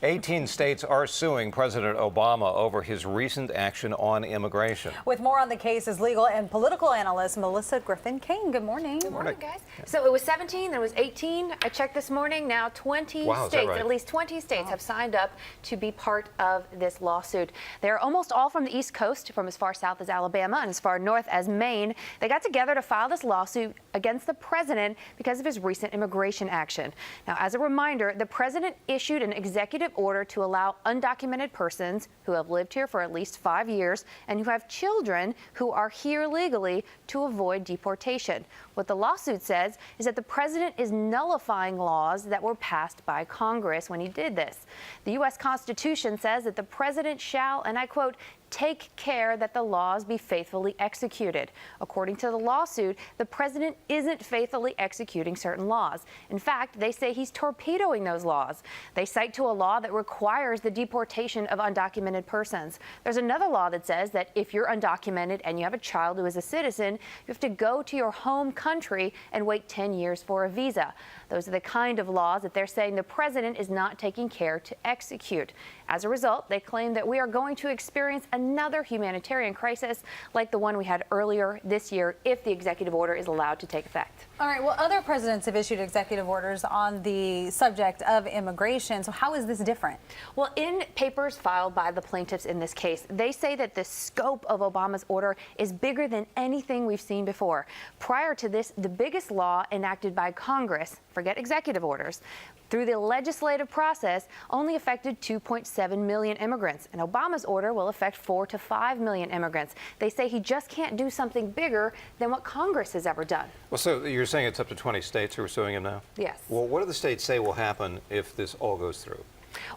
18 states are suing President Obama over his recent action on immigration. With more on the case is legal and political analyst Melissa Griffin Caen. Good morning. Good morning, guys. So it was 17, there was 18. I checked this morning. Now 20 states, right? at least 20 states have signed up to be part of this lawsuit. They're almost all from the East Coast, from as far south as Alabama and as far north as Maine. They got together to file this lawsuit against the president because of his recent immigration action. Now, as a reminder, the president issued an executive order to allow undocumented persons who have lived here for at least 5 years and who have children who are here legally to avoid deportation. What the lawsuit says is that the president is nullifying laws that were passed by Congress when he did this. The U.S. Constitution says that the president shall, and I quote, take care that the laws be faithfully executed. According to the lawsuit, the president isn't faithfully executing certain laws. In fact, they say he's torpedoing those laws. They cite to a law that requires the deportation of undocumented persons. There's another law that says that if you're undocumented and you have a child who is a citizen, you have to go to your home country and wait 10 years for a visa. Those are the kind of laws that they're saying the president is not taking care to execute. As a result, they claim that we are going to experience another humanitarian crisis like the one we had earlier this year if the executive order is allowed to take effect. All right. Well, other presidents have issued executive orders on the subject of immigration. So how is this different? Well, in papers filed by the plaintiffs in this case, they say that the scope of Obama's order is bigger than anything we've seen before. Prior to this, the biggest law enacted by Congress, forget executive orders, through the legislative process only affected 2.7 million immigrants, and Obama's order will affect 4 to 5 million immigrants. They say he just can't do something bigger than what Congress has ever done. Well, so you're saying it's up to 20 states who are suing him now? Yes. Well, what do the states say will happen if this all goes through?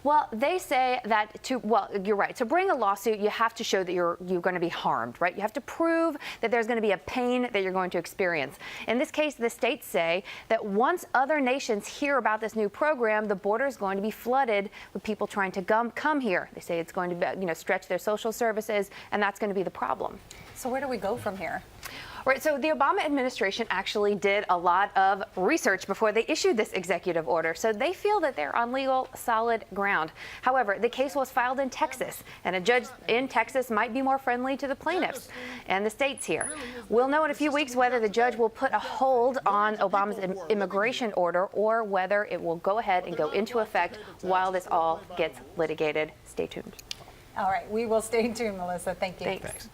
Well, they say that you're right. To bring a lawsuit, you have to show that you're going to be harmed, right? You have to prove that there's going to be a pain that you're going to experience. In this case, the states say that once other nations hear about this new program, the border is going to be flooded with people trying to come here. They say it's going to, stretch their social services, and that's going to be the problem. So where do we go from here? Right, so the Obama administration actually did a lot of research before they issued this executive order, so they feel that they're on legal, solid ground. However, the case was filed in Texas, and a judge in Texas might be more friendly to the plaintiffs and the states here. We'll know in a few weeks whether the judge will put a hold on Obama's immigration order or whether it will go ahead and go into effect while this all gets litigated. Stay tuned. All right, we will stay tuned, Melissa. Thank you. Thanks.